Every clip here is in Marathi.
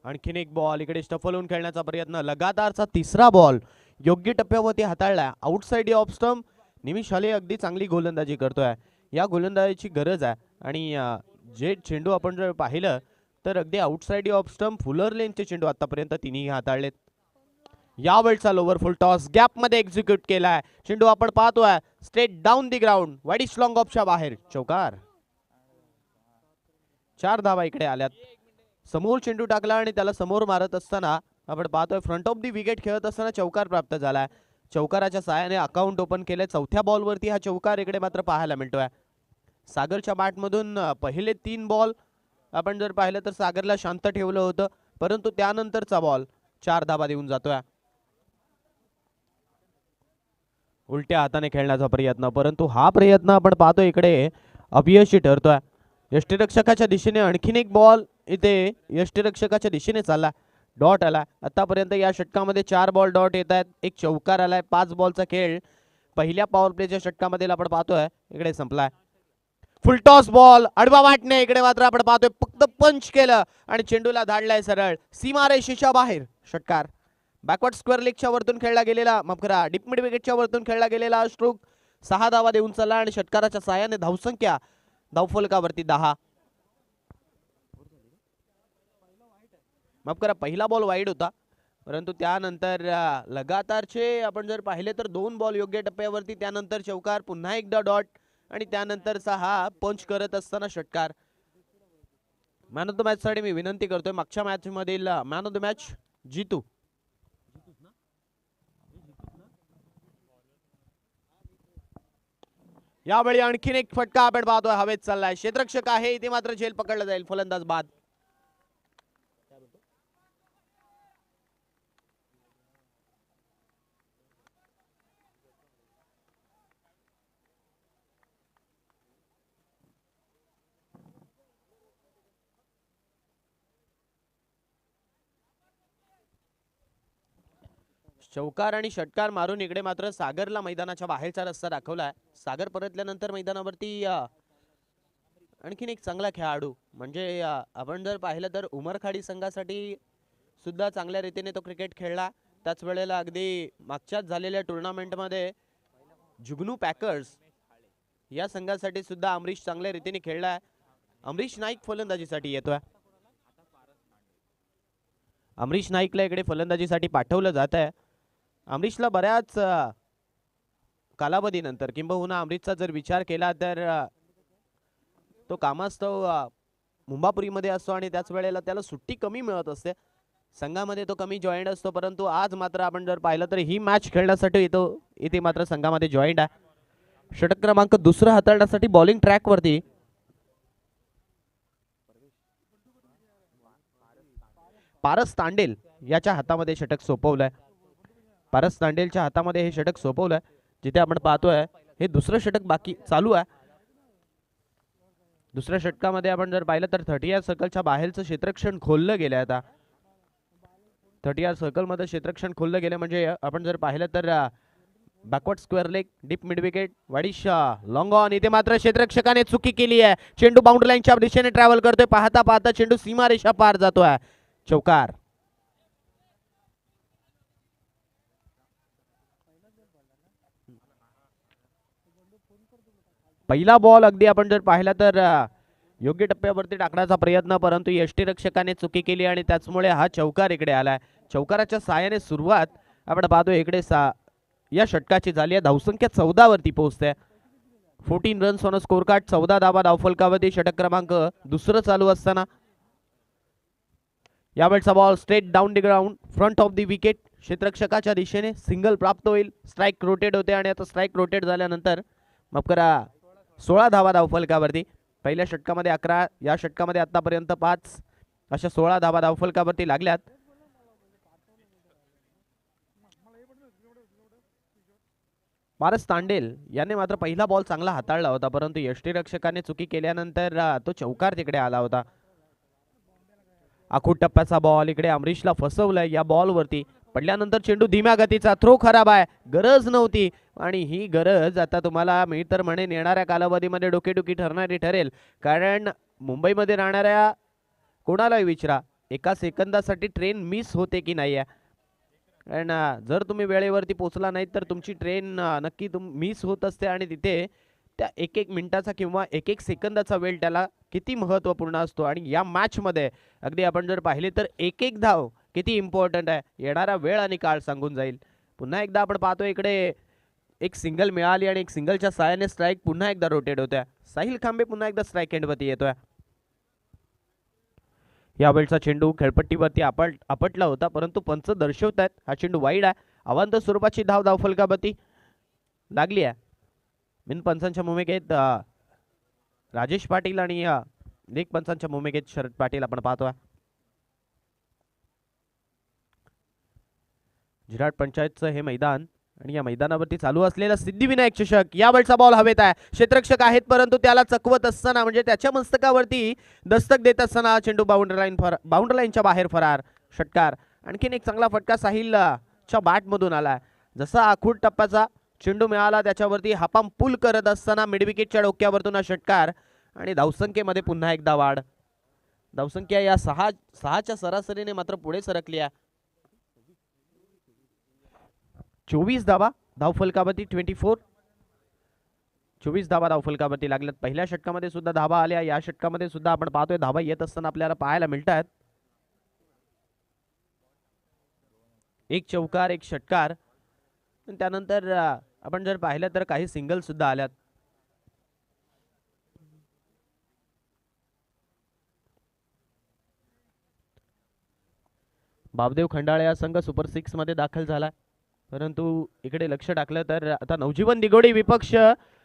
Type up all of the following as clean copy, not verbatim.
आणखीन एक बॉल इकडे स्टफलून खेळण्याचा प्रयत्न, लगातारचा तिसरा बॉल योग्य टप्प्यावरती हाताळलाय. Outside off stump. Nimish Shale अगदी चांगली गोलंदाजी करतोय. या गोलंदाजीची गरज आहे आणि जे चेंडू आपण जर पाहिलं तर अगदी आउटसाइड ऑफ स्टंप फुलर लेनचे चेंडू आतापर्यंत तिन्ही हाताळलेत. यावेळचा लोवर फुल टॉस गॅप मध्ये एक्झिक्यूट केलाय. चेंडू आपण पाहतोय straight down the ground, wide long ऑफच्या बाहेर, चौकार. 4 धावा इकडे आल्यात. समोर चेंडू टाकला आणि त्याला समोर मारत असताना आपण पाहतोय फ्रंट ऑफ दी विकेट खेळत असताना चौकार प्राप्त झालाय. चौकाराच्या साहाय्याने अकाउंट ओपन केले. चौथ्या बॉलवरती हा चौकार इकडे मात्र पाहायला मिळतोय. सागरच्या बॅटमधून पहिले 3 बॉल आपण जर पाहिलं तर सागरला शांत ठेवलं होतं, परंतु त्यानंतरचा बॉल 4 धावा देऊन जातोय. उलट्या हाताने खेळण्याचा प्रयत्न, परंतु हा प्रयत्न आपण पाहतो इकडे अपयशी ठरतोय. यष्टीरक्षकाच्या दिशेने आणखीन एक बॉल इथे यष्टीरक्षकाच्या दिशेने चालला. डॉट आला. आतापर्यंत या षटकामध्ये 4 बॉल डॉट येत आहेत. एक चौकार आलाय. 5 बॉलचा खेळ पहिल्या पॉवर प्लेच्या षटकामध्ये आपण पाहतोय इकडे संपलाय. फुल टॉस बॉल आडवा वाटणे, इकडे मात्र आपण पाहतोय फक्त पंच केलं आणि चेंडूला धाडलाय सरळ सीमारेषेच्या बाहेर, षटकार. बॅकवर्ड स्क्वेअर लेगच्या वरतून खेळला गेलेला, माफ करा, डीप मिड विकेटच्या वरतून खेळला गेलेला स्ट्रोक 6 धावा देऊन चालला आणि षटकाराच्या साहाय्याने धावसंख्या धावफलकावरती 10. माफ करा, पहिला बॉल वाईड होता, परंतु त्यानंतर लगातारचे आपण जर पाहिले तर 2 बॉल योग्य टप्प्यावरती, त्यानंतर चौकार, पुन्हा एकदा डॉट आणि त्यानंतरचा हा पंच करत असताना षटकार. मॅन ऑफ द मॅच साठी मी विनंती करतोय मागच्या मॅच मधील मॅन ऑफ द मॅच जितू. यावेळी आणखीन एक फटका आपण पाहतोय हवेत चाललाय. क्षेत्ररक्षक आहे इथे मात्र झेल पकडला जाईल. फलंदाज बाद. चौकार आणि षटकार मारून इकडे मात्र सागरला मैदानाच्या बाहेरचा रस्ता दाखवलाय. सागर परतल्यानंतर मैदानावरती आणखीन एक चांगला खेळाडू म्हणजे आपण जर पाहिलं तर उमरखाडी संघासाठी सुद्धा चांगल्या रीतीने तो क्रिकेट खेळला. त्याच वेळेला अगदी मागच्याच झालेल्या टुर्नामेंटमध्ये जुगनू पॅकर्स या संघासाठी सुद्धा अमरीश चांगल्या रीतीने खेळलाय. अमरीश नाईक फलंदाजीसाठी येतोय. अमरीश नाईकला इकडे फलंदाजीसाठी पाठवलं जात आहे. अमरीशला बऱ्याच कालावधीनंतर किंबहुना अमरीशचा जर विचार केला तर तो कामास्तव मुंबापुरीमध्ये असतो आणि त्याच वेळेला त्याला सुट्टी कमी मिळत असते. संघामध्ये तो कमी जॉईंट असतो, परंतु आज मात्र आपण जर पाहिलं तर ही मॅच खेळण्यासाठी येतो इथे मात्र संघामध्ये जॉईंट आहे. षटक क्रमांक 2 हाताळण्यासाठी बॉलिंग ट्रॅक वरती पारस तांडेल याच्या हातामध्ये षटक सोपवलंय. पारस तांडेलच्या हातामध्ये हे षटक सोपवलंय. जिथे आपण पाहतोय हे दुसरं षटक बाकी चालू आहे. दुसऱ्या षटकामध्ये आपण जर पाहिलं तर 30 सर्कलच्या बाहेरचं क्षेत्ररक्षण खोललं गेलंय. आता 30 सर्कल मध्ये क्षेत्ररक्षण खोललं गेलं म्हणजे आपण जर पाहिलं तर backward square leg, deep mid wicket, wide long on. इथे मात्र क्षेत्ररक्षकाने चुकी केली आहे. चेंडू बाउंड्री लाईनच्या दिशेने ट्रॅव्हल करतोय. पाहता पाहता चेंडू सीमारेषा पार जातोय, चौकार. पहिला बॉल अगदी आपण जर पाहिला तर योग्य टप्प्यावरती टाकण्याचा प्रयत्न, परंतु यष्टीरक्षकाने चुकी केली आणि त्याचमुळे हा चौकार इकडे आलाय. चौकाराच्या साहाय्याने सुरुवात आपण पाहतो इकडे या षटकाची झाली आहे. धावसंख्या 14 वरती पोहोचते. 14 रन्स ऑन स्कोर कार्ड, 14 धावा धावफलकावरती. षटक क्रमांक 2 चालू असताना यावेळचा ball straight down the ground, front of the wicket, क्षेत्ररक्षकाच्या दिशेने सिंगल प्राप्त होईल. स्ट्राइक रोटेट होते आणि आता स्ट्राइक रोटेट झाल्यानंतर माफ करा 16 धावा धावफलकावरती. पहिल्या षटकामध्ये 11, या षटकामध्ये आतापर्यंत 5 अशा 16 धावा धावफलकावरती लागल्यात. पारस तांडेल याने मात्र पहिला बॉल चांगला हाताळला होता, परंतु यष्टीरक्षकाने चुकी केल्यानंतर तो चौकार तिकडे आला होता. आखूड टप्प्याचा बॉल इकडे अमरीशला फसवलाय. या बॉलवरती पडल्यानंतर चेंडू धीम्या गतीचा, थ्रो खराब आहे, गरज नव्हती आणि ही गरज आता तुम्हाला मी तर म्हणेन येणाऱ्या कालावधीमध्ये डोकेदुखी ठरणारी ठरेल. कारण मुंबईमध्ये राहणाऱ्या कोणालाही विचारा, एका सेकंदासाठी ट्रेन मिस होते की नाही आहे. कारण जर तुम्ही वेळेवरती पोहोचला नाही तर तुमची ट्रेन नक्की मिस होत असते आणि तिथे त्या एक एक मिनिटाचा किंवा एक एक सेकंदाचा वेळ त्याला किती महत्त्वपूर्ण असतो. आणि या मॅचमध्ये अगदी आपण जर पाहिले तर एक एक धाव किती इम्पॉर्टंट आहे. येणारा वेळ आणि काळ सांगून जाईल. पुन्हा एकदा आपण पाहतो इकडे एक सिंगल मिळाली आणि एक सिंगलच्या साहाय्याने स्ट्राईक पुन्हा एकदा रोटेट होत्या. साहिल खांबे पुन्हा एकदा स्ट्राईक एंडवरती येतोय. यावेळचा चेंडू खेळपट्टीवरती आपटला होता परंतु पंच दर्शवत आहेत हा चेंडू वाईड आहे. अवांतर स्वरूपाची धाव फलकावरती लागली आहे. बिनपंचांच्या भूमिकेत राजेश पाटील आणि लेग पंचांच्या भूमिकेत शरद पाटील आपण पाहतोय. जिराट पंचायतचं हे मैदान आणि या मैदानावरती चालू असलेला सिद्धिविनायक चषक. यावेळचा बॉल हवेत आहे. क्षेत्ररक्षक आहेत परंतु त्याला चकवत असताना म्हणजे त्याच्या मस्तकावरती दस्तक देत असताना चेंडू बाउंड्री लाईनच्या बाहेर फरार. षटकार. आणखीन एक चांगला फटका साहिलच्या बॅटमधून आला. जसा आखूड टप्प्याचा चेंडू मिळाला त्याच्यावरती हापाम पुल करत असताना मिडविकेटच्या डोक्यावरतून हा षटकार आणि धावसंख्येमध्ये पुन्हा एकदा वाढ. धावसंख्या या 6च्या सरासरीने मात्र पुढे सरकली आहे. 24 धावा धावफलकावरती 24 धावा धावफलकावरती लागल्यात. पहिल्या षटकामध्ये सुद्धा धावा आल्या. या षटकामध्ये सुद्धा आपण पाहतोय धावा येत असताना आपल्याला पाहायला मिळत आहेत. एक चौकार एक षटकार त्यानंतर आपण जर पाहिलं तर काही सिंगल सुद्धा आल्यात. बाबदेव खंडाळे हा संघ सुपर 6 मध्ये दाखल झाला परंतु इकडे लक्ष टाकलं तर आता नवजीवन दिगोडी विपक्ष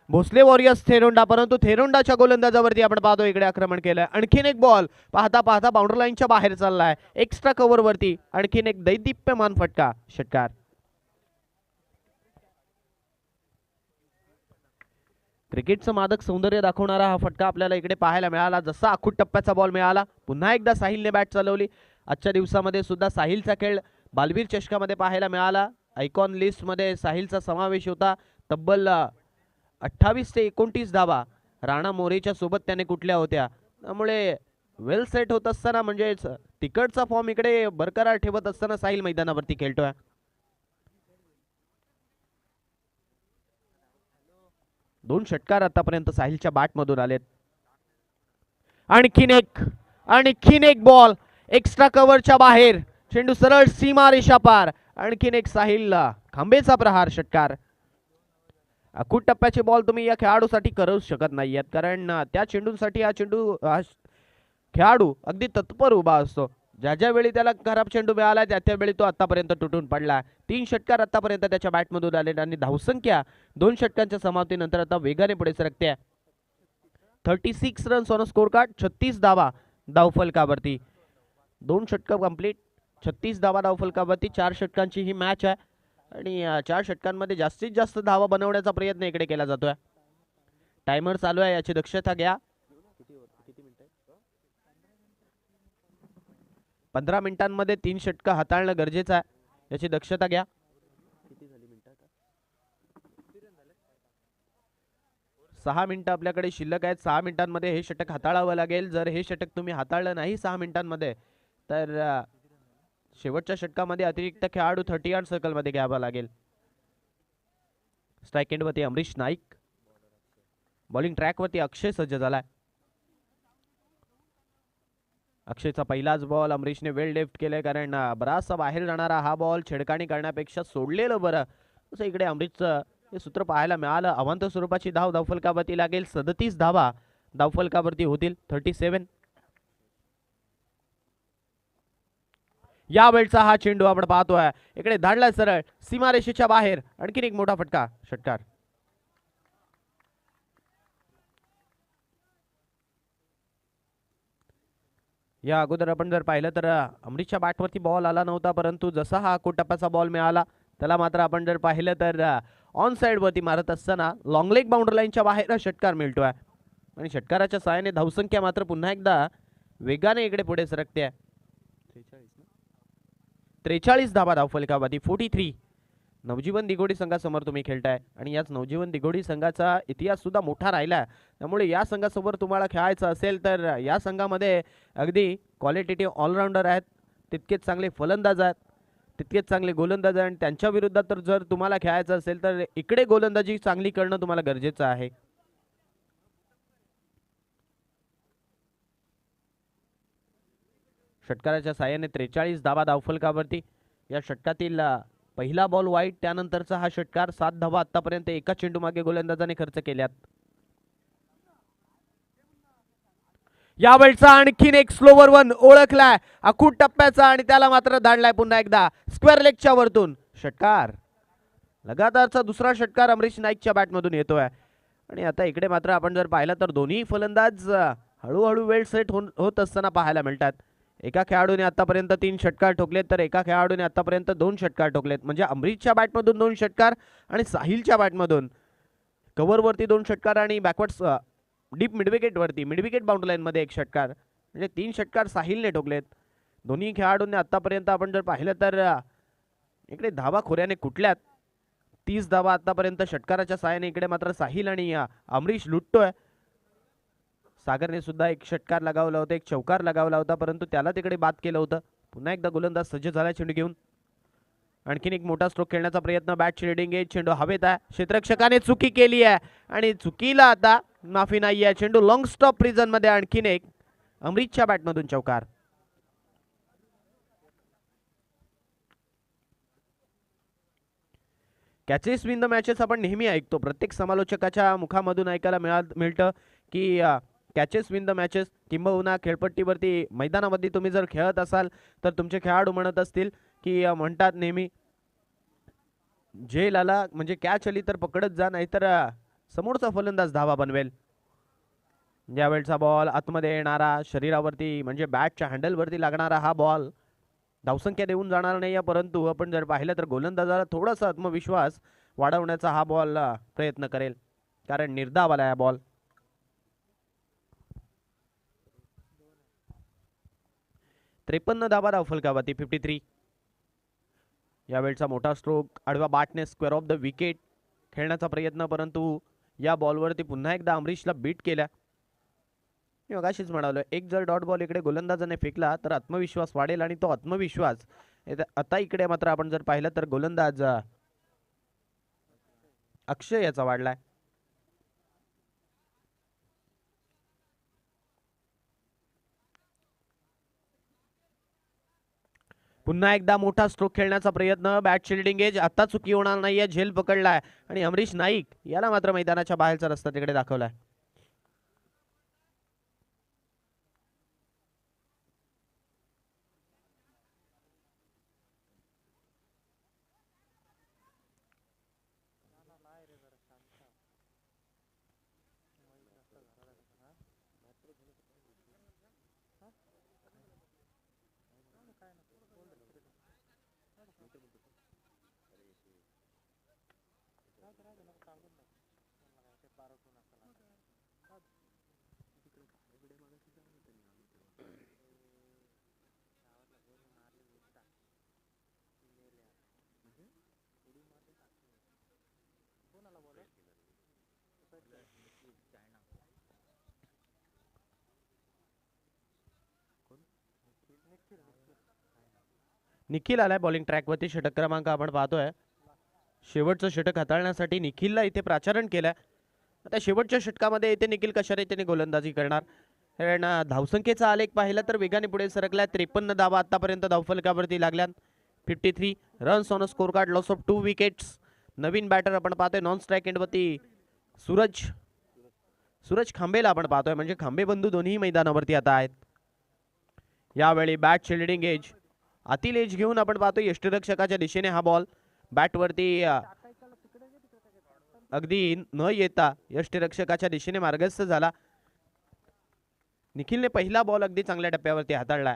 भोसले वॉरियर्स थेरोंडा. परंतु थेरोंडाच्या गोलंदाजावरती आपण पाहतो इकडे आक्रमण केलंय. आणखीन एक बॉल पाहता पाहता बाउंड्री लाईनच्या बाहेर चाललाय. एक्स्ट्रा कव्हर वरती आणखीन एक दैदिप्यमान फटका. षटकार. क्रिकेटचं मादक सौंदर्य दाखवणारा हा फटका आपल्याला इकडे पाहायला मिळाला. जसा आखूड टप्प्याचा बॉल मिळाला पुन्हा एकदा साहिलने बॅट चालवली. आजच्या दिवसामध्ये सुद्धा साहिलचा खेळ बालवीर चषकामध्ये पाहायला मिळाला. आयकॉन लिस्ट मध्ये साहिलचा समावेश होता. तब्बल 28 ते 29 धावा राणा मोरेच्या सोबत त्याने कुठल्या होत्या. त्यामुळे वेल सेट होत असताना म्हणजे तिकडचा फॉर्म इकडे बरकरार ठेवत असताना साहिल मैदानावरती खेळतोय. दोन षटकार आतापर्यंत साहिलच्या बॅट मधून आलेत. आणखीन एक बॉल एक्स्ट्रा कव्हरच्या बाहेर. चेंडू सरळ सीमा रेषा पार. आणखीन एक साहिलला खांबेचा प्रहार. षटकार. आखूड टप्प्याचे बॉल तुम्ही या खेळाडूसाठी करूच शकत नाहीयेत कारण त्या चेंडूसाठी हा खेळाडू अगदी तत्पर उभा असतो. ज्या वेळी त्याला खराब चेंडू मिळाला त्या वेळी तो आतापर्यंत तुटून पडला. 3 षटकार आतापर्यंत त्याच्या बॅटमधून आले आणि धावसंख्या 2 षटकांच्या समाप्तीनंतर आता वेगाने पुढे सरकते. 36 रन्स ऑन स्कोर कार्ड. 36 धावा धावफलकावरती. 2 षटक कंप्लीट. 36 धावा धावफलकावरती. 4 षटकांची ही मॅच आहे आणि 4 षटकांमध्ये जास्तीत जास्त धावा बनवण्याचा प्रयत्न इकडे केला जातोय. टायमर चालू आहे याची दक्षता घ्या. 15 मिनिटांमध्ये 3 षटक हाताळणं गरजेचं आहे याची दक्षता घ्या. 6 मिनिटं आपल्याकडे शिल्लक आहेत. 6 मिनिटांमध्ये हे षटक हाताळावं लागेल. जर हे षटक तुम्ही हाताळलं नाही 6 मिनिटांमध्ये तर शेवटच्या षटकामध्ये अतिरिक्त खेळाडू 30 यार्ड सर्कल मध्ये घ्यावा लागेल. स्ट्राइक एंड वरती अमरीश नाईक. बॉलिंग ट्रॅक वरती अक्षय सज्ज झालाय. अक्षयचा पहिलाच बॉल अमरीशने वेल लेफ्ट केले कारण बराचसा बाहेर जाणारा हा बॉल छेडखानी करण्यापेक्षा सोडलेलं बरं असं इकडे अमरीशचं हे सूत्र पाहायला मिळालं. अवांतर स्वरूपाची धाव धावफलकावरती लागेल. 37 धावा धावफलकावरती होतील. 37. या वेळचा हा चेंडू आपण पाहतोय इकडे धाडला सरळ सीमारेषेच्या बाहेर. आणखीन एक मोठा फटका. षटकार. या अगोदर आपण जर पाहिलं तर अमरीशच्या बॅटवरती बॉल आला नव्हता परंतु जसा हा कोटप्पाचा बॉल मिळाला त्याला मात्र आपण जर पाहिलं तर ऑन साइड वरती मारत असताना लॉंग लेग बाउंड्री लाईनच्या बाहेर षटकार मिळतोय आणि षटकाराच्या सहाय्याने धावसंख्या मात्र पुन्हा एकदा वेगाने इकडे पुढे सरकते. 43 धावा धावफलकावरती. 43. नवजीवन दिघोडी संघासमोर तुम्ही खेळताय आणि याच नवजीवन दिघोडी संघाचा इतिहास सुद्धा मोठा राहिला. त्यामुळे या संघासमोर तुम्हाला खेळायचं असेल तर या संघामध्ये अगदी क्वालिटेटिव्ह ऑलराऊंडर आहेत, तितकेच चांगले फलंदाज आहेत, तितकेच चांगले गोलंदाज आहेत आणि त्यांच्या विरुद्धात तर जर तुम्हाला खेळायचं असेल तर इकडे गोलंदाजी चांगली करणं तुम्हाला गरजेचं आहे. षटकाराच्या साहाय्याने 43 धावा धावफलकावरती. या षटकातील पहिला बॉल वाईट, त्यानंतरचा हा षटकार. 7 धावा आतापर्यंत एका चेंडू मागे गोलंदाजाने खर्च केल्यात. यावेळचा आणखीन एक स्लोवर वन ओळखलाय अखूट टप्प्याचा आणि त्याला मात्र धाडलाय पुन्हा एकदा स्क्वेअर लेगच्या वरतून. षटकार लगातारचा दुसरा षटकार अमरीश नाईकच्या बॅटमधून येतोय आणि आता इकडे मात्र आपण जर पाहिलं तर दोन्ही फलंदाज हळूहळू वेळ सेट होत असताना पाहायला मिळतात. एका खेळाडूने आतापर्यंत 3 षटकार ठोकलेत तर एका खेळाडूने आतापर्यंत 2 षटकार ठोकलेत. म्हणजे अमरीशच्या बॅटमधून 2 षटकार आणि साहिलच्या बॅटमधून कव्हरवरती 2 षटकार आणि बॅकवर्ड्स डीप मिडविकेटवरती मिडविकेट बाउंड्री लाईनमध्ये 1 षटकार. म्हणजे 3 षटकार साहिलने ठोकलेत. दोन्ही खेळाडूंनी आतापर्यंत आपण जर पाहिलं तर इकडे धावा खोऱ्याने कुठल्यात. 30 धावा आतापर्यंत षटकाराच्या साहाय्याने इकडे मात्र साहिल आणि अमरीश लुटतोय. सागरने सुद्धा 1 षटकार लगावला होता, 1 चौकार लगावला होता, परंतु त्याला तिकडे बाद केलं होतं. पुन्हा एकदा गोलंदाज सज्ज झाला चेंडू घेऊन. आणखीन एक मोठा स्ट्रोक खेळण्याचा प्रयत्न. बॅट शिल्डिंग आहे, चेंडू हवेत आहे. क्षेत्ररक्षकाने चुकी केली आहे आणि चुकीला आता माफी नाही आहे. चेंडू लॉंग स्टॉप प्रिझन मध्ये. आणखीन एक अमरीशच्या बॅटमधून चौकार. कॅचेस विन द मॅचेस आपण नेहमी ऐकतो, प्रत्येक समालोचकाच्या मुखामधून ऐकायला मिळतं की कॅचेस विन द मॅचेस. किंबहुना खेळपट्टीवरती मैदानामध्ये तुम्ही जर खेळत असाल तर तुमचे खेळाडू म्हणत असतील की म्हणतात नेहमी झेल आला म्हणजे कॅच आली तर पकडत जा, नाहीतर समोरचा फलंदाज धावा बनवेल. यावेळचा बॉल आतमध्ये येणारा, शरीरावरती म्हणजे बॅटच्या हँडलवरती लागणारा हा बॉल धावसंख्या देऊन जाणार नाही. परंतु आपण जर पाहिलं तर गोलंदाजाला थोडासा आत्मविश्वास वाढवण्याचा हा बॉल प्रयत्न करेल, कारण निर्धाव आला हा बॉल. त्रेपन्न धावा धावफलकावरती 53. यावेळचा मोठा स्ट्रोक आडवा बाटने स्क्वेअर ऑफ द विकेट खेळण्याचा प्रयत्न, परंतु या बॉलवरती पुन्हा एकदा अमरीशला बीट केल्या. मी मगाशीच म्हणालो, एक जर डॉट बॉल इकडे गोलंदाजाने फेकला तर आत्मविश्वास वाढेल आणि तो आत्मविश्वास आता इकडे मात्र आपण जर पाहिलं तर गोलंदाज अक्षय याचा वाढलाय. पुन्हा एकदा मोठा स्ट्रोक खेळण्याचा प्रयत्न. बॅट शिल्डिंग एज, आता चुकी होणार नाहीये. झेल पकडलाय आणि अमरीश नाईक याला मात्र मैदानाच्या बाहेरचा रस्ता तिकडे दाखवलाय. निखिल आलाय बॉलिंग ट्रॅकवरती. षटक क्रमांक आपण पाहतोय. शेवटचं षटक हाताळण्यासाठी निखिलला इथे प्राचारण केलंय. आता शेवटच्या षटकामध्ये इथे निखिल कशा रीतीने गोलंदाजी करणार, कारण धावसंख्येचा आलेख पाहिला तर वेगाने पुढे सरकलाय. 53 धावा आतापर्यंत धावफलकावरती लागल्यात. 53 runs on a score card, loss of 2 wickets. नवीन बॅटर आपण पाहतोय नॉन स्ट्राईक एंडवरती सूरज खांबेला आपण पाहतोय, म्हणजे खांबे बंधू दोन्ही मैदानावरती आता आहेत. यावेळी बॅट शिल्डिंग एज, आतील एज घेऊन आपण पाहतोय यष्टिरक्षकाच्या दिशेने हा बॉल बॅटवरती अगदी न येता यष्टिरक्षकाच्या दिशेने मार्गस्थ झाला. निखिलने पहिला बॉल अगदी चांगल्या टप्प्यावरती हाताळलाय.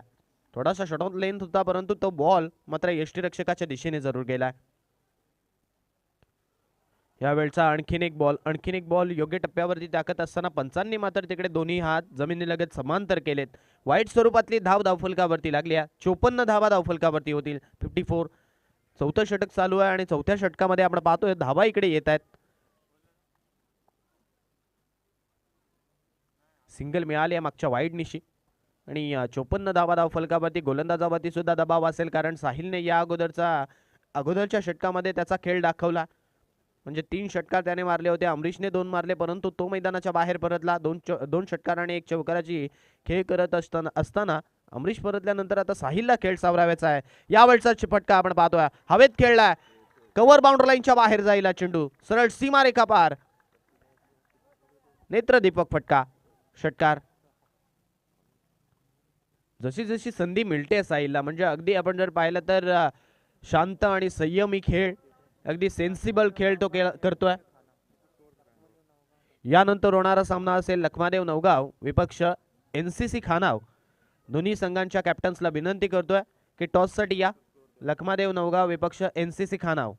थोडासा शॉर्ट ऑफ लेंथ होता, परंतु तो बॉल मात्र यष्टिरक्षकाच्या दिशेने जरूर गेलाय. यावेळचा आणखीन एक बॉल योग्य टप्प्यावरती टाकत असताना पंचांनी मात्र तिकडे दोन्ही हात जमिनीलगत समांतर केलेत. वाईट स्वरूपातली धावफलकावरती लागली. 54 धावा धावफलकावरती होतील. 54 चौथं षटक चालू आहे आणि चौथ्या षटकामध्ये आपण पाहतोय धावा इकडे येत आहेत. सिंगल मिळाली आहे मागच्या वाईड निशी आणि 54 धावा धाव फलकावरती. गोलंदाजावरती सुद्धा दबाव असेल, कारण साहिलने या अगोदरच्या षटकामध्ये त्याचा खेळ दाखवला. म्हणजे 3 षटकार त्याने मारले होते, अमरीशने 2 मारले, परंतु तो मैदानाच्या बाहेर परतला. 2 षटकार आणि 1 चौकाराची खेळ करत असताना अमरीश परतल्यानंतर आता साहिलला खेळ सावरावायचा आहे. यावेळचा फटका आपण पाहतोय, हवेत खेळलाय, कव्हर बाउंड्री लाईनच्या बाहेर जाईल चेंडू, सरळ सीमारेखा पार, नेत्रदीपक फटका, षटकार. जशी जशी संधी मिळते साहिलला, म्हणजे अगदी आपण जर पाहिलं तर शांत आणि संयमी खेळ, अगदी सेन्सिबल खेळ तो करतोय. यानंतर होणारा सामना असेल लखमादेव नवगाव विपक्ष NCC खानाव. दोन्ही संघांच्या कॅप्टन्सला विनंती करतोय की टॉससाठी या. लखमादेव नवगाव विपक्ष NCC खानाव.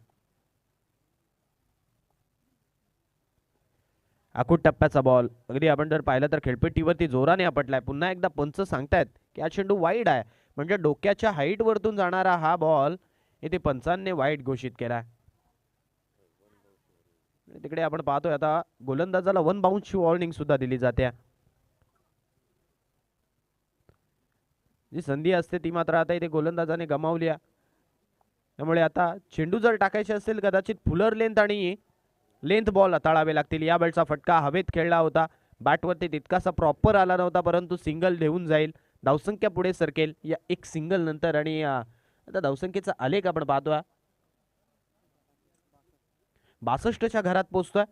आखूड टप्प्याचा बॉल, अगदी आपण जर पाहिलं तर खेळपट्टीवरती जोराने आपटलाय. पुन्हा एकदा पंच सांगतायत की हा चेंडू वाईड आहे, म्हणजे डोक्याच्या हाईट वरतून जाणारा हा बॉल इथे पंचांनी वाईड घोषित केलाय. तिकडे आपण पाहतोय आता गोलंदाजाला 1 बाउन्सची वॉर्निंग सुद्धा दिली जाते. जी संधी असते ती मात्र आता इथे गोलंदाजाने गमावली आहे. त्यामुळे आता चेंडू जर टाकायचे असेल कदाचित फुलर लेंथ आणि लेंथ बॉल हाताळावे लागतील. या बॉलचा फटका हवेत खेळला होता, बॅटवरती तितकासा प्रॉपर आला नव्हता, परंतु सिंगल देऊन जाईल. धावसंख्या पुढे सरकेल या एक सिंगल नंतर. आणि आता धावसंख्येचा आलेख आपण पाहतोय, 62च्या घरात पोहोचतोय.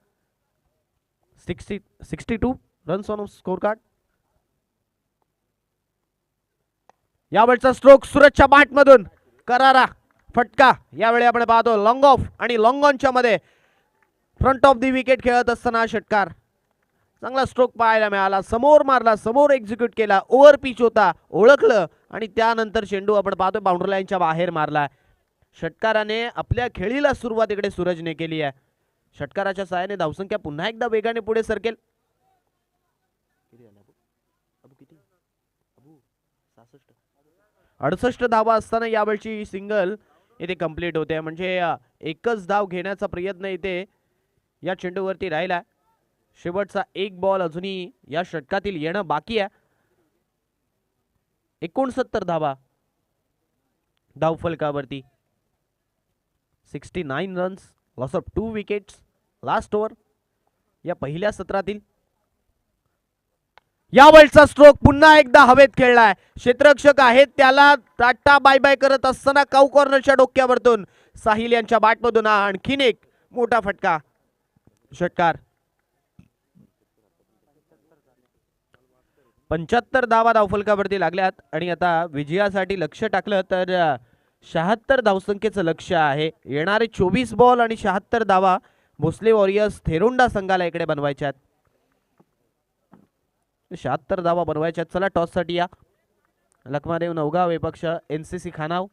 62 रन्स ऑन स्कोर कार्ड. यावेळचा स्ट्रोक सूरजच्या बॅट मधून करारा फटका. यावेळी आपण पाहतो लॉंग ऑफ आणि लॉंग ऑनच्या मध्ये फ्रंट ऑफ दी विकेट खेळत असताना षटकार. चांगला स्ट्रोक पाहायला मिळाला, समोर मारला, समोर एक्झिक्यूट केला, ओव्हर पिच होता, ओळखलं आणि त्यानंतर चेंडू आपण पाहतो बाउंड्री लाईनच्या बाहेर मारला. षटकाराने आपल्या खेळीला सुरुवात इकडे सूरजने केली आहे. षटकाराच्या सहाय्याने धावसंख्या पुन्हा एकदा वेगाने पुढे सरकेल. 68 धावा असताना यावेळची सिंगल इथे कंप्लीट होते. म्हणजे एकच धाव घेण्याचा प्रयत्न इथे या चेंडूवरती राहिला. शेवटचा एक बॉल अजूनही या षटकातील येणं बाकी आहे. 69 धावा धावफलकावरती. 69 runs, loss of 2 wickets, last over या पहिल्या सत्रातील. यावेळचा स्ट्रोक पुन्हा एकदा हवेत खेळलाय. क्षेत्ररक्षक आहेत त्याला टाटा बाय बाय करत असताना काऊ कॉर्नरच्या डोक्यावरतून साहिल यांच्या बॅटमधून आणखीन एक मोठा फटका, षटकार. 75 धावा धावफलकावरती लागल्यात आणि आता विजयासाठी लक्ष टाकलं तर 76 धावसंख्येचं लक्ष आहे. येणारे 24 बॉल आणि 76 धावा भोसले वॉरियर्स थेरोंडा संघाला इकडे बनवायच्या आहेत. 76 धावा बनवायच्या. चला टॉस साठी या. लखमादेव नवगाव विपक्ष NCC खानाव.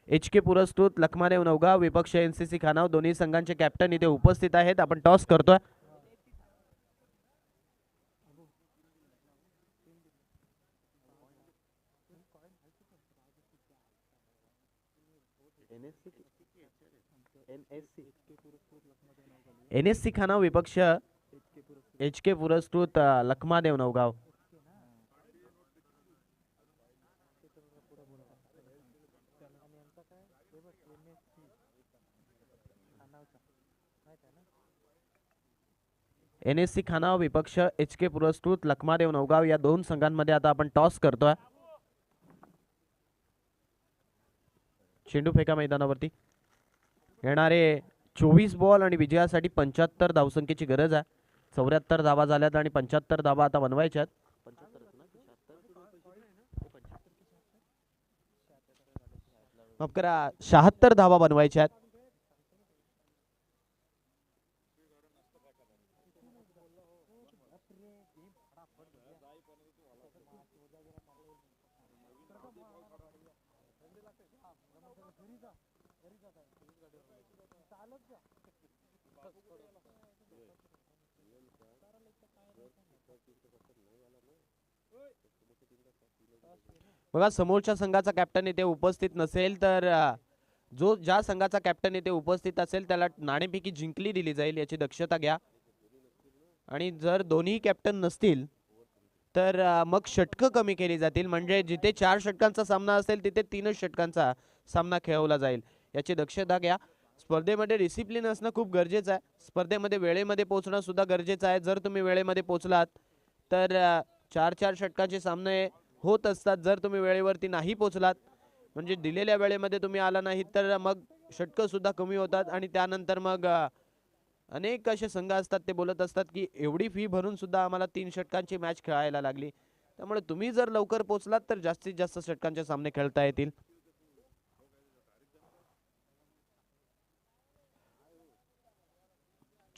HK पुरस्कृत लखमादेव नवगाव विपक्ष NCC खानाव. दोन्ही संघांचे कॅप्टन इथे उपस्थित आहेत. आपण टॉस करतोय. NSC खानाव विपक्ष HK पुरस्कृत लखमादेव नवगाव. NSC खानाव विपक्ष HK पुरस्कृत लखमादेव नवगाव या दोन संघांमध्ये आता आपण टॉस करतोय. चेंडू फेका मैदानावरती. येणारे 24 बॉल आणि विजयासाठी 75 धावसंख्येची गरज आहे. 74 धावा झाल्यात आणि 75 धावा आता बनवायच्यात. 76 धावा बनवायच्यात. बघा समोरच्या संघाचा कॅप्टन इथे उपस्थित नसेल तर जो ज्या संघाचा कॅप्टन इथे उपस्थित असेल त्याला नाणेफेकी जिंकली दिली जाईल याची दक्षता घ्या. आणि जर दोन्ही कॅप्टन नसतील तर मग षटकं कमी केली जातील. म्हणजे जिथे 4 षटकांचा सामना असेल तिथे 3च षटकांचा सामना खेळवला जाईल याची दक्षता घ्या. स्पर्धेमध्ये डिसिप्लिन असणं खूप गरजेचं आहे. स्पर्धेमध्ये वेळेमध्ये पोहोचणं सुद्धा गरजेचं आहे. जर तुम्ही वेळेमध्ये पोहोचलात तर 4-4 षटकांचे सामने होत असतात. जर तुम्ही वेळेवरती नाही पोहोचलात म्हणजे दिलेल्या वेळेमध्ये तुम्ही आला नाही तर मग षटकं सुद्धा कमी होतात. आणि त्यानंतर मग अनेक असे संघ असतात ते बोलत असतात की एवढी फी भरून सुद्धा आम्हाला 3 षटकांची मॅच खेळायला लागली. त्यामुळे तुम्ही जर लवकर पोहोचलात तर जास्तीत जास्त षटकांचे सामने खेळता येतील.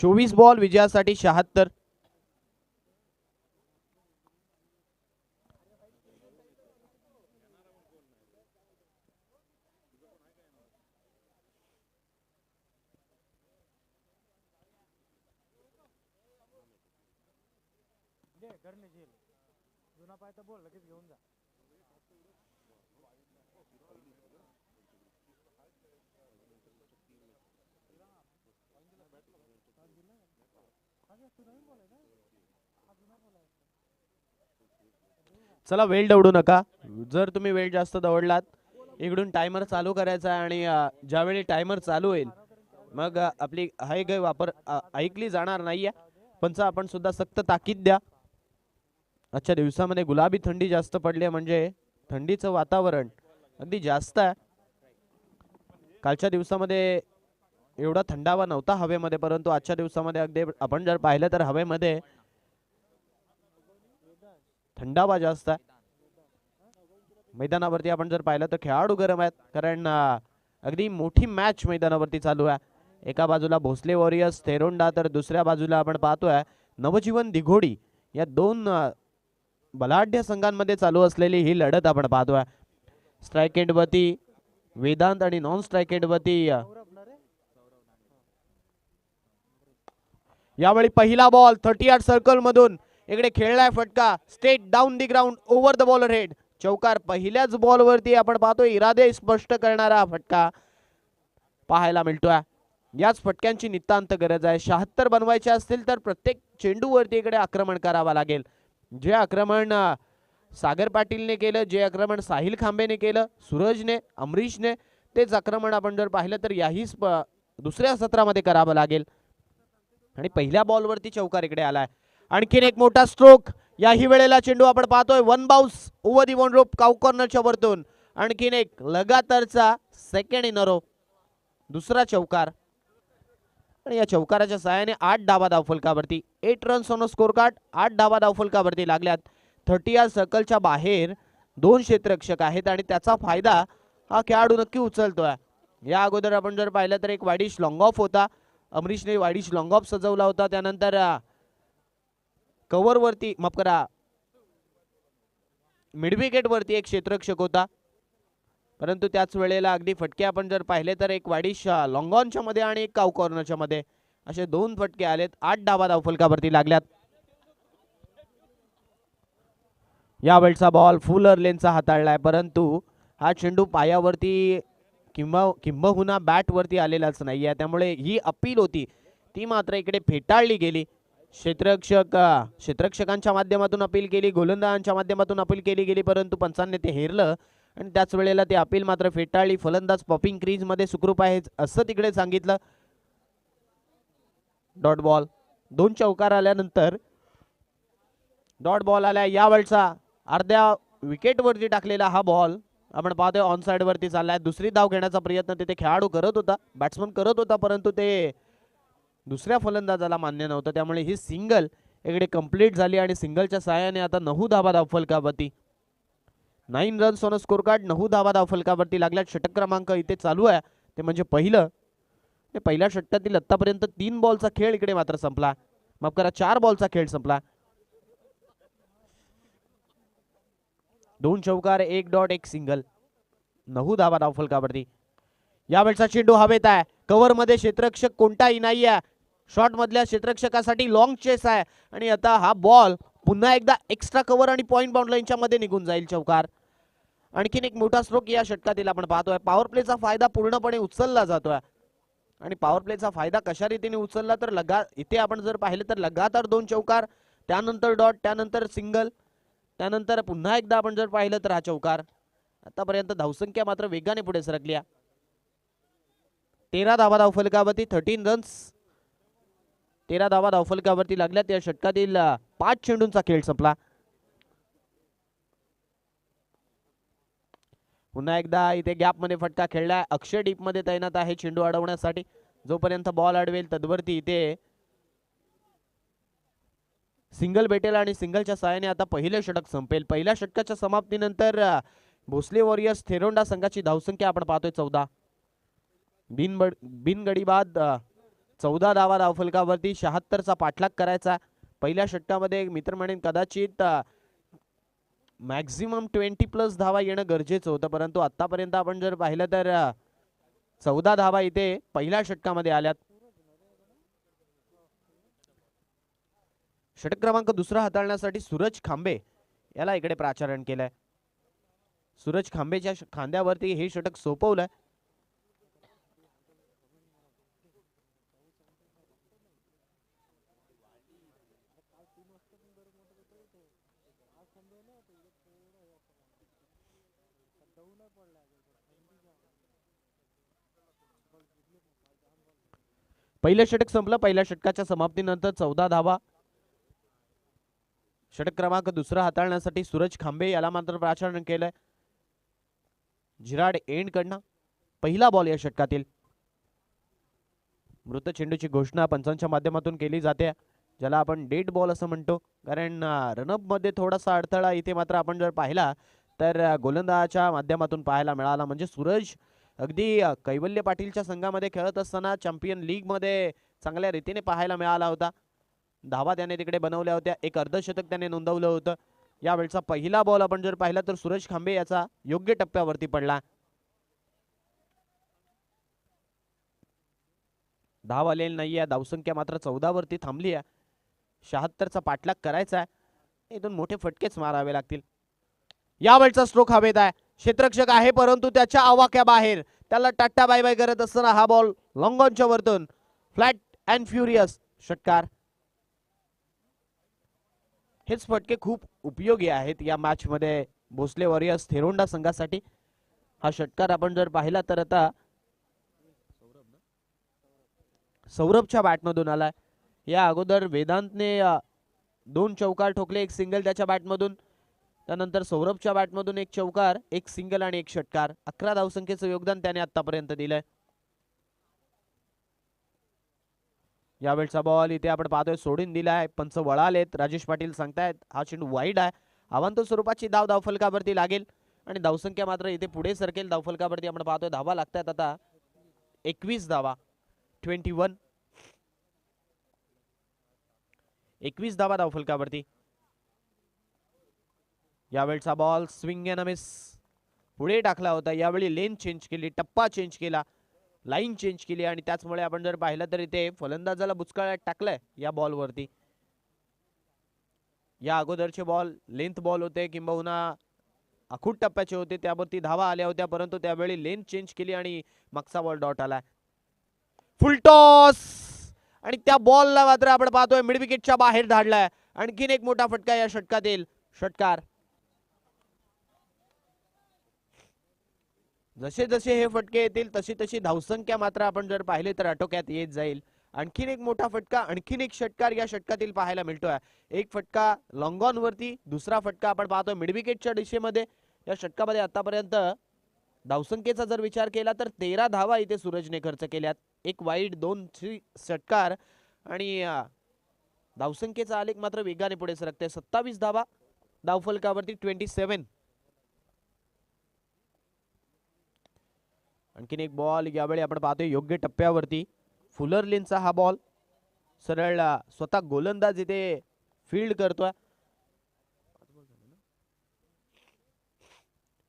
चोवीस बॉल विजयासाठी 76. चला वेळ दवडू नका. जर तुम्ही वेळ जास्त दवडलात इकडून टायमर चालू करायचा आहे आणि ज्यावेळी टायमर चालू होईल मग आपली हाय गै वापर ऐकली जाणार नाहीये. पंच आपण सुद्धा सक्त ताकीद द्या. आजच्या दिवसामध्ये गुलाबी थंडी जास्त पडली म्हणजे थंडीचं वातावरण अगदी जास्त आहे. कालच्या दिवसामध्ये एवढा थंडावा नव्हता हवेमध्ये परंतु आजच्या दिवसामध्ये अगदी आपण जर पाहिलं तर हवेमध्ये थंडावा जास्त आहे. मैदानावरती आपण जर पाहिलं तर खेळाडू गरम आहेत कारण अगदी मोठी मॅच मैदानावरती चालू आहे. एका बाजूला भोसले वॉरियर्स थेरोंडा तर दुसऱ्या बाजूला आपण पाहतोय नवजीवन दिघोडी. या दोन बलाढ्य संघांमध्ये चालू असलेली ही लढत आपण पाहतोय. स्ट्राइक एंडवरती वेदांत आणि नॉन स्ट्राइक एंडवरती यावेळी पहिला बॉल 30 सर्कल मधून इकडे खेळलाय फटका straight down the ground over the bowler head. चौकार पहिल्याच बॉल वरती आपण पाहतोय इरादे स्पष्ट करणारा फटका पाहायला मिळतोय. याच फटक्यांची नितांत गरज आहे. 76 बनवायचे असतील तर प्रत्येक चेंडूवरती इकडे आक्रमण करावं लागेल. जे आक्रमण सागर पाटीलने केलं, जे आक्रमण साहिल खांबेने केलं, सूरजने, अमरीशने, तेच आक्रमण आपण जर पाहिलं तर याही दुसऱ्या सत्रामध्ये करावं लागेल. आणि पहिल्या बॉलवरती चौकार इकडे आलाय. आणखीन एक मोठा स्ट्रोक. याही वेळेला चेंडू आपण पाहतोय one bounce over the one rope cow कॉर्नरच्या वरतून. आणखीन एक लगातारचा सेकंड इन अ रो दुसरा चौकार. आणि या चौकाराच्या सहाय्याने 8 धावा धावफलकावरती 8 रन्स ऑन स्कोर कार्ड. 8 धावा धावफलकावरती लागल्यात. 30 सर्कलच्या बाहेर 2 क्षेत्ररक्षक आहेत आणि त्याचा फायदा हा खेळाडू नक्की उचलतोय. या अगोदर आपण जर पाहिलं तर एक वाईडिश लॉंग ऑफ होता. अमरीशने वाईडिश लॉंग ऑफ सजवला होता. त्यानंतर कव्हर वरती माफ करा मिड विकेट वरती एक क्षेत्ररक्षक होता. परंतु त्याच वेळेला अगदी फटके आपण जर पाहिले तर एक वाईडिश लॉंग ऑनच्या मध्ये आणि एक काउ कॉर्नरच्या मध्ये असे 2 फटके आलेत. 8 धावा धावफलकावरती लागल्यात. यावेळचा बॉल फुल लेनचा हाताळलाय परंतु हा चेंडू पायावरती किंबहुना बॅट वरती आलेलाच नाहीये. त्यामुळे ही अपील होती ती मात्र इकडे फेटाळली गेली. क्षेत्ररक्षकांच्या माध्यमातून अपील केली, गोलंदाजांच्या माध्यमातून अपील केली गेली परंतु पंचांनी ते हेरलं आणि त्याच वेळेला ते अपील मात्र फेटाळली. फलंदाज पॉपिंग क्रीज मध्ये सुखरूप आहे असं तिकडे सांगितलं. Dot ball. 2 चौकार आल्यानंतर डॉट बॉल आल्या. यावेळचा अर्ध्या विकेट वरती टाकलेला हा बॉल आपण पाहतोय ऑन साइड वरती चाललाय. दुसरी धाव घेण्याचा प्रयत्न तिथे खेळाडू करत होता, बॅट्समन करत होता परंतु ते दुसऱ्या फलंदाजाला मान्य नव्हतं. त्यामुळे ही सिंगल इकडे कंप्लीट झाली आणि सिंगलच्या सहाय्याने आता 9 धावा धावफलकावरती 9 रन्स ऑन स्कोर कार्ड. 9 धावा धावफलकावरती लागल्यात. षटक क्रमांक इथे चालू आहे ते म्हणजे पहिल्या षटकातील आतापर्यंत 3 बॉलचा खेळ इकडे मात्र संपला. माफ करा 4 बॉलचा खेळ संपला. 2 चौकार 1 डॉट 1 सिंगल. 9 धावा धावफलकावरती. यावेळचा चेंडू हवेत आहे. कव्हर मध्ये क्षेत्ररक्षक कोणताही नाहीये. शॉट मधल्या क्षेत्ररक्षकासाठी लॉंग चेस आहे आणि आता हा बॉल पुन्हा एकदा एक्स्ट्रा कव्हर आणि पॉइंट बाउंड लाईनच्या मध्ये निघून जाईल चौकार. आणखीन एक मोठा स्ट्रोक या षटकातील आपण पाहतोय. पॉवर प्लेचा फायदा पूर्णपणे उचलला जातोय आणि पॉवर प्लेचा फायदा कशा रीतीने उचलला तर इथे आपण जर पाहिलं तर लगातार 2 चौकार, त्यानंतर डॉट, त्यानंतर सिंगल, त्यानंतर पुन्हा एकदा आपण जर पाहिलं तर हा चौकार. आतापर्यंत धावसंख्या मात्र वेगाने पुढे सरकली. 13 धावा धावफलकावरती, 13 रन्स, 13 धावा धावफलकावरती लागल्यात. या षटकातील 5 चेंडूंचा खेळ संपला. पुन्हा एकदा इथे गॅप मध्ये फटका खेळलाय. अक्षय डीप मध्ये तैनात आहे चेंडू अडवण्यासाठी. जोपर्यंत बॉल अडवेल तदवरती इथे सिंगल भेटेल आणि सिंगलच्या सहाय्याने आता पहिले षटक संपेल. पहिल्या षटकाच्या समाप्तीनंतर भोसले वॉरियर्स थेरोंडा संघाची धावसंख्या आपण पाहतोय 14. बिनगडी बाद 14 धावा धावफलकावरती. 76चा पाठलाग करायचा. पहिल्या षटकामध्ये मित्र म्हणेन कदाचित मॅक्झिमम 20+ धावा येणं गरजेचं होतं, परंतु आतापर्यंत आपण जर पाहिलं तर 14 धावा इथे पहिल्या षटकामध्ये आल्यात. षटक क्रमांक दुसरा हाताळण्यासाठी सूरज खांबे याला इकडे प्राचारण केलंय. सूरज खांबेच्या खांद्यावरती हे षटक सोपवलंय. पहिलं षटक संपलं. पहिल्या षटकाच्या समाप्तीनंतर 14 धावा. षटक क्रमांक दुसरा हाताळण्यासाठी सूरज खांबे याला मात्र प्राचारण केलंय. जिराड एंड कडनं पहिला बॉल या षटकातील. मृत चेंडूची घोषणा पंचांच्या माध्यमातून केली जाते, ज्याला आपण डेड बॉल असं म्हणतो, कारण रनअप मध्ये थोडासा अडथळा इथे मात्र आपण जर पाहिला तर गोलंदाजाच्या माध्यमातून पाहायला मिळाला. म्हणजे सूरज अगदी कैवल्य पाटीलच्या संघामध्ये खेळत असताना चॅम्पियन लीग मध्ये चांगल्या रीतीने पाहायला मिळाला होता. धावा त्याने तिकडे बनवल्या होत्या. एक अर्धशतक त्याने नोंदवलं होतं. यावेळचा पहिला बॉल आपण जर पाहिला तर सूरज खांबे याचा योग्य टप्प्यावरती पडला. धाव आलेली नाहीये. धावसंख्या मात्र 14 वरती थांबली आहे. 76चा पाठलाग करायचा आहे. इथून मोठे फटकेच मारावे लागतील. यावेळचा स्ट्रोक हवेत आहे. क्षेत्ररक्षक आहे परंतु त्याच्या आवाक्या बाहेर. त्याला टाटा बाय बाय करत असताना हा बॉल लॉंग ऑनच्या वरतून फ्लॅट अँड फ्युरियस षटकार. हेच फटके खूप उपयोगी आहेत या मॅच मध्ये भोसले वॉरियर्स थेरोंडा संघासाठी. हा षटकार आपण जर पाहिला तर आता सौरभच्या बॅटमधून आलाय. या अगोदर वेदांतने 2 चौकार ठोकले, 1 सिंगल त्याच्या बॅटमधून. त्यानंतर सौरभच्या बॅटमधून 1 चौकार, 1 सिंगल आणि 1 षटकार. 11 धावसंख्येचं योगदान त्याने आतापर्यंत दिलंय. यावेळचा बॉल इथे आपण पाहतोय सोडून दिलाय. पंच वळालेत. राजेश पाटील सांगतायत हा चेंडू वाईड आहे. अवांतर स्वरूपाची धावफलकावरती लागेल आणि धावसंख्या मात्र इथे पुढे सरकेल. धावफलकावरती आपण पाहतोय धावा लागतात आता 21 धावा. 21 धावा धावफलकावरती. यावेळचा बॉल स्विंग अँड मिस पुढे टाकला होता. यावेळी लेन चेंज केली, टप्पा चेंज केला, लाईन चेंज केली आणि त्याचमुळे आपण जर पाहिलं तर इथे फलंदाजाला बुचकाळ्यात टाकलंय या बॉल वरती. या अगोदरचे बॉल लेंथ बॉल होते किंबहुना आखूट टप्प्याचे होते, त्यावरती धावा आल्या होत्या, परंतु त्यावेळी लेन चेंज केली आणि मागचा बॉल डॉट आला. फुल टॉस आणि त्या बॉलला मात्र आपण पाहतोय मिड विकेटच्या बाहेर धाडलाय. आणखीन एक मोठा फटका या षटकातील. षटकार जसे जसे हे फटके येतील तशी तशी धावसंख्या मात्र आपण जर पाहिले तर आटोक्यात येत जाईल. आणखीन एक मोठा फटका, आणखीन एक षटकार या षटकातील पाहायला मिळतोय. एक फटका लॉंग ऑन वरती, दुसरा फटका आपण पाहतोय मिड विकेटच्या दिशेमध्ये. या षटकामध्ये आतापर्यंत धावसंख्येचा जर विचार केला तर 13 धावा इथे सूरजने खर्च केल्यात. 1 वाईड, 2 षटकार आणि धावसंख्येचा आलेख मात्र वेगाने पुढे सरकते. 27 धावा धावफलकावरती 27. आणखीन एक बॉल यावेळी आपण पाहतोय योग्य टप्प्यावरती. फुलर लेनचा हा बॉल सरळ स्वतः गोलंदाज इथे फील्ड करतोय.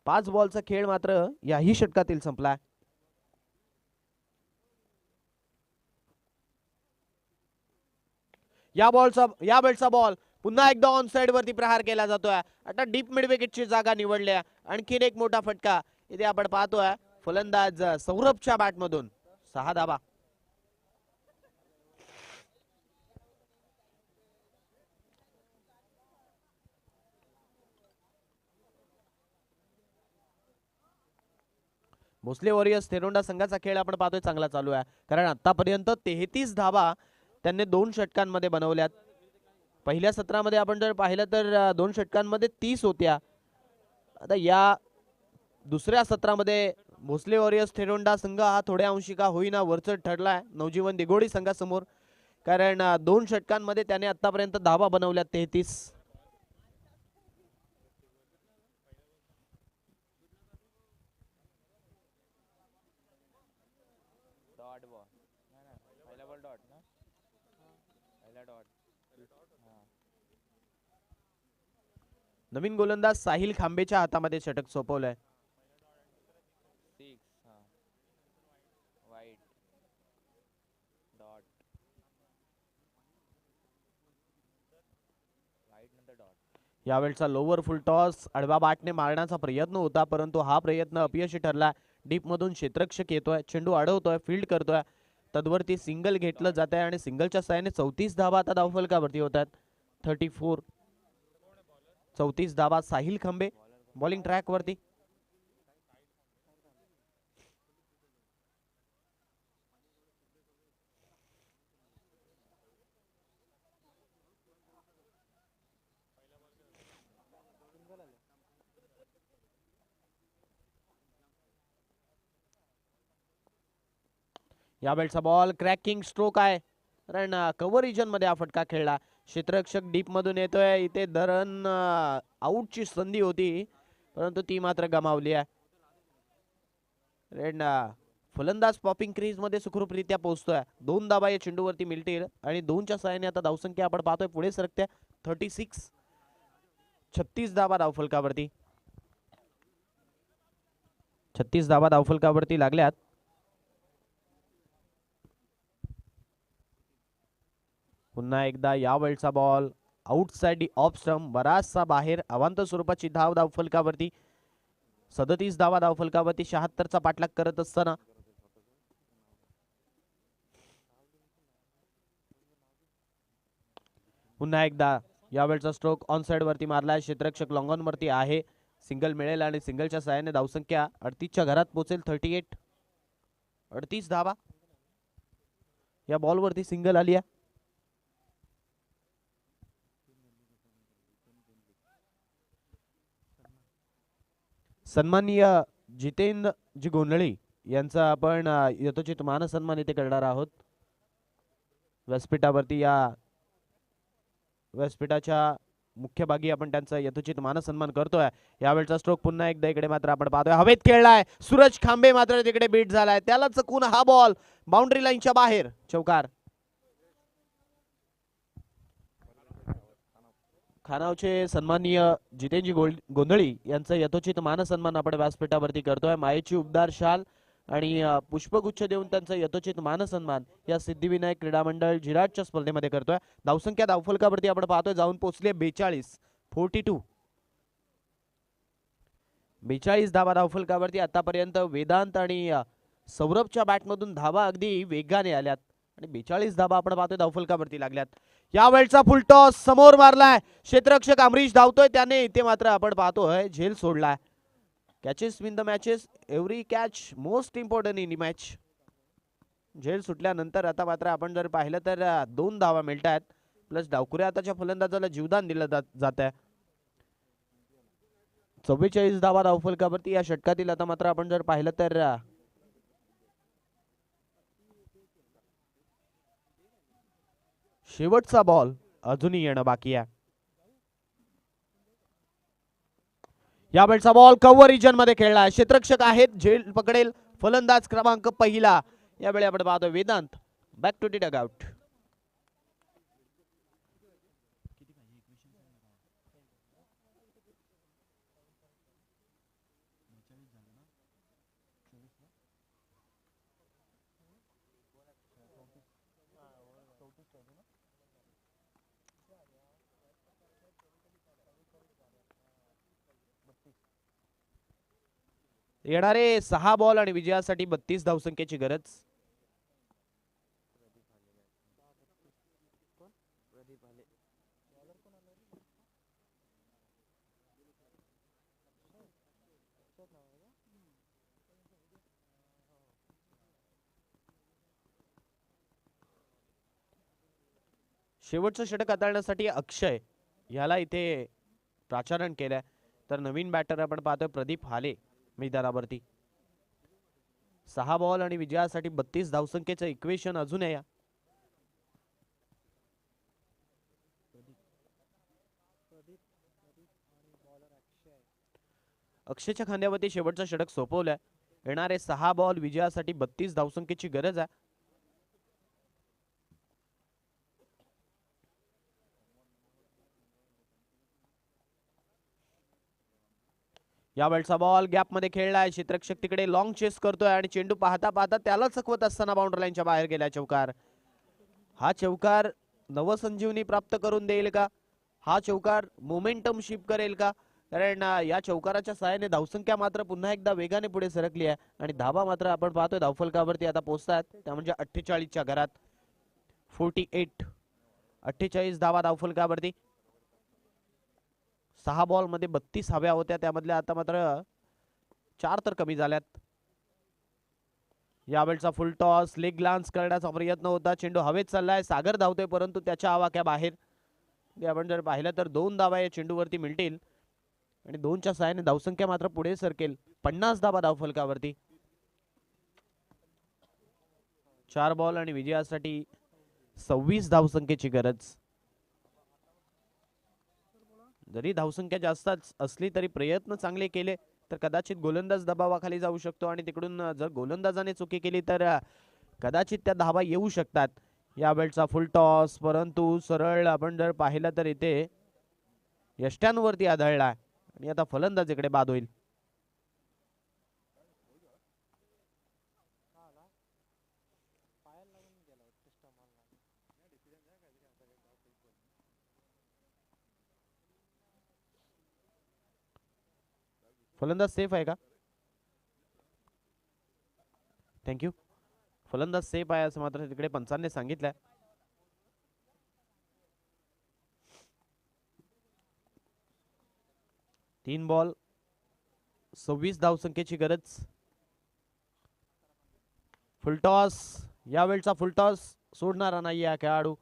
5 बॉलचा खेळ मात्र याही षटकातील संपला. यावेळचा बॉल पुन्हा एकदा ऑन साइड वरती प्रहार केला जातोय. आता डीप मिड विकेटची जागा निवडली आहे. आणखीन एक मोठा फटका इथे आपण पाहतोय. फलंदाज सौरभच्या बॅट मधून 6 धावा. भोसले वॉरियर्स तेरोंडा संघाचा खेळ आपण पाहतोय चांगला चालू आहे. कारण आतापर्यंत 33 धावा त्यांनी 2 षटकांमध्ये बनवल्यात. पहिल्या सत्रामध्ये आपण जर पाहिलं तर 2 षटकांमध्ये 30 होत्या. आता या दुसऱ्या सत्रामध्ये भोसले वॉरियर्स तेरोंडा संघ हा थोड्या अंशी का होईना वरचढ ठरलाय नवजीवन दिघोडी संघासमोर. कारण 2 षटकांमध्ये त्याने आतापर्यंत धावा बनवल्या 33. नवीन गोलंदाज साहिल खांबेच्या हातामध्ये षटक सोपवलंय. यावेळचा लोवर फुल टॉस आडवा बॅटने मारण्याचा प्रयत्न होता परंतु हा प्रयत्न अपयशी ठरला. डीप मधून क्षेत्ररक्षक येतोय, चेंडू अडवतोय, फील्ड करतोय. तद्वरती सिंगल घेतलं जात आहे आणि सिंगलच्या साहाय्याने 34 धावा आता धावफलकावरती होतात. 34. 34 धावा. साहिल खांबे बॉलिंग ट्रॅक वरती. यावेळचा बॉल क्रॅकिंग स्ट्रोक आहे. कारण कव्हर रिजन मध्ये हा फटका खेळला. क्षेत्ररक्षक डीप मधून येतोय. इथे धरण आउटची संधी होती परंतु ती मात्र गमावली आहे. फलंदाज पॉपिंग क्रीज मध्ये सुखरूपरित्या पोहोचतोय. 2 धावा या चेंडूवरती मिळतील आणि 2च्या साहाय्याने आता धावसंख्या आपण पाहतोय पुढे सरकते 36. 36 धावा धावफलकावरती. 36 धावा धावफलकावरती लागल्यात. पुन्हा एकदा यावेळचा बॉल आउटसाइड ऑफ स्टंप बराचसा बाहेर. अवांतर स्वरूपाची धाव धावफलकावरती. 37 धावा धावफलकावरती 76चा पाठलाग करत असताना पुन्हा एकदा यावेळचा स्ट्रोक ऑन साइड वरती मारलाय. क्षेत्ररक्षक लॉंग ऑन वरती आहे. सिंगल मिळेल आणि सिंगलच्या साहाय्याने धावसंख्या 38च्या घरात पोहोचेल. 38. 38 धावा या बॉल वरती सिंगल आली आहे. सन्माननीय जितेंद्रजी गोंधळी यांचा आपण यथोचित मानसन्मान इथे करणार आहोत. व्यासपीठावरती या व्यासपीठाच्या मुख्य भागी आपण त्यांचा यथोचित मानसन्मान करतोय. यावेळचा स्ट्रोक पुन्हा एकदा इकडे मात्र आपण पाहतोय हवेत खेळलाय. सूरज खांबे मात्र तिकडे बीट झालाय. त्याला चकून हा बॉल बाउंड्री लाईनच्या बाहेर. चौकार. खानावचे सन्माननीय जितेंद्रजी गोंधळी यांचा यथोचित मानसन्मान आपण व्यासपीठावरती करतोय. मायेची उबदार शाल आणि पुष्पगुच्छ देऊन त्यांचा यथोचित मानसन्मान या सिद्धिविनायक क्रीडा मंडळ जिराटच्या स्पर्धेमध्ये करतोय. धावसंख्या धावफलकावरती आपण पाहतोय जाऊन पोहोचले 42. 42. 42 धावा धावफलकावरती. आतापर्यंत वेदांत आणि सौरभच्या बॅटमधून धावा अगदी वेगाने आल्यात आणि 42 धावा आपण पाहतोय धावफलकावरती लागल्यात. यावेळचा फुल टॉस समोर मारलाय. क्षेत्ररक्षक अमरीश धावतोय. त्याने इथे मात्र आपण पाहतोय झेल सोडलाय. Catches win the matches. Every catch most important in the match. झेल सुटल्यानंतर आता मात्र आपण जर पाहिलं तर 2 धावा मिळतात प्लस डावकुऱ्या आताच्या फलंदाजाला जीवदान दिलं जात आहे. 44 धावा धावफलकावरती या षटकातील. आता मात्र आपण जर पाहिलं तर शेवटचा बॉल अजूनही येणं बाकी आहे. यावेळचा बॉल कव्हर रिजन मध्ये खेळला. क्षेत्ररक्षक आहेत. झेल पकडेल फलंदाज क्रमांक पहिला. यावेळी आपण पाहतोय Vedant back to the dugout. येणारे 6 बॉल आणि विजयासाठी 32 धावसंख्येची गरज. शेवटचं षटक हाताळण्यासाठी अक्षय याला इथे प्राचारण केलंय. तर नवीन बॅटर आपण पाहतोय प्रदीप हाले मैदानावरती. 6 बॉल आणि विजयासाठी 32 धावसंख्येचं इक्वेशन अजून आहे. अक्षयच्या खांद्यावरती शेवटचं षटक सोपवलंय. येणारे 6 बॉल विजयासाठी 32 धावसंख्येची गरज आहे. या वेळचा बॉल गॅप मध्ये खेळलाय. क्षेत्ररक्षक तिकडे लॉंग चेस करतोय आणि चेंडू पाहता पाहता त्याला चकवत असताना बाउंड्री लाईनच्या बाहेर गेला चौकार. हा चौकार नवसंजीवनी प्राप्त करून देईल का? हा चौकार मोमेंटम शिफ्ट करेल का? कारण या चौकाराच्या सहाय्याने धावसंख्या मात्र पुन्हा एकदा वेगाने पुढे सरकली आहे आणि धाबा मात्र आपण पाहतोय धावफलकावरती आता पोहोचतात. त्या म्हणजे 48च्या घरात. 48 धावा धावफलकावरती. 6 बॉल मध्ये 32 हव्या होत्या, त्यामधल्या आता मात्र 4 तर कमी झाल्यात. यावेळचा फुल टॉस लेग ग्लान्स करण्याचा प्रयत्न होता. चेंडू हवेत चाललाय. सागर धावतोय परंतु त्याच्या आवाक्या बाहेर. आपण जर पाहिलं तर 2 धावा या चेंडूवरती मिळतील आणि 2च्या सहाय्याने धावसंख्या मात्र पुढे सरकेल. 50 धावा धावफलकावरती. 4 बॉल आणि विजयासाठी 26 धावसंख्येची गरज. जरी धावसंख्या जास्त असली तरी प्रयत्न चांगले केले तर कदाचित गोलंदाज दबावाखाली जाऊ शकतो आणि तिकडून जर गोलंदाजाने चुकी केली तर कदाचित त्या धावा येऊ शकतात. यावेळचा फुल टॉस परंतु सरळ आपण जर पाहिलं तर इथे यष्ट्यांवरती आदळला आणि आता फलंदाज इकडे बाद होईल. फलंदाज सेफ आहे का? थँक्यू. फलंदाज सेफ आहे असं मात्र तिकडे पंचांनी सांगितलंय. तीन बॉल 26 धावसंख्येची गरज. फुलटॉस. यावेळचा फुलटॉस सोडणारा नाही हा खेळाडू.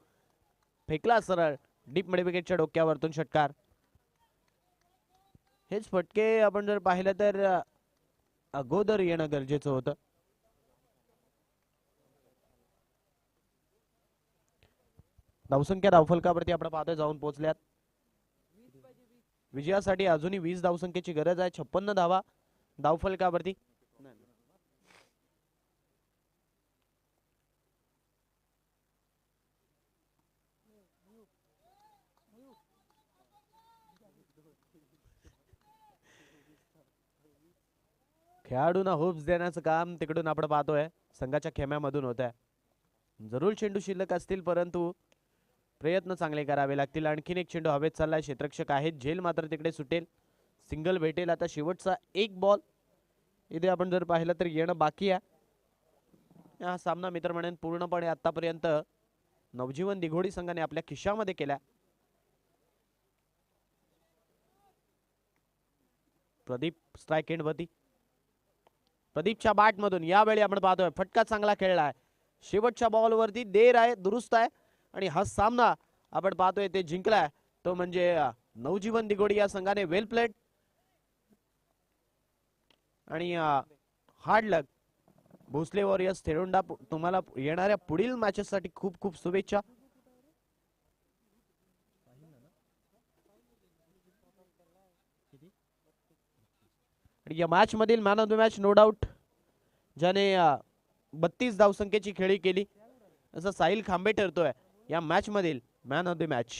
फेकला सरळ डीप मिड विकेटच्या डोक्यावरतून षटकार. हेच फटके आपण जर पाहिलं तर अगोदर येणं गरजेचं होतं. धावसंख्या धावफलकावरती आपण पाहतोय जाऊन पोहोचल्यात. विजयासाठी अजूनही 20 धावसंख्येची गरज आहे. 56 धावा धावफलकावरती. खेळाडूंना होप्स देण्याचं काम तिकडून आपण पाहतोय संघाच्या खेम्यामधून होत आहे. जरूर चेंडू शिल्लक असतील परंतु प्रयत्न चांगले करावे लागतील. आणखीन एक चेंडू हवेत चाललाय. क्षेत्ररक्षक आहेत. झेल मात्र तिकडे सुटेल. सिंगल भेटेल. आता शेवटचा एक बॉल इथे आपण जर पाहिलं तर येणं बाकी आहे. हा सामना मित्र म्हणेन पूर्णपणे आतापर्यंत नवजीवन दिघोडी संघाने आपल्या खिशामध्ये केला. प्रदीप स्ट्राइक एंड वरती. प्रदीपच्या बॅट मधून यावेळी आपण पाहतोय फटका चांगला खेळलाय. शेवटच्या बॉल वरती देर आहे, दुरुस्त आहे आणि हा सामना आपण पाहतोय ते जिंकलाय तो म्हणजे नवजीवन दिघोडी या संघाने. वेल प्लेड आणि हार्ड लक. भोसले वॉरियर्स थेरोंडा तुम्हाला येणाऱ्या पुढील मॅचेस साठी खूप खूप शुभेच्छा. या मॅच मधील man of the match no doubt ज्याने 32 धावसंख्येची खेळी केली असं साहिल खांबे ठरतोय या मॅच मधील मॅन ऑफ द मॅच.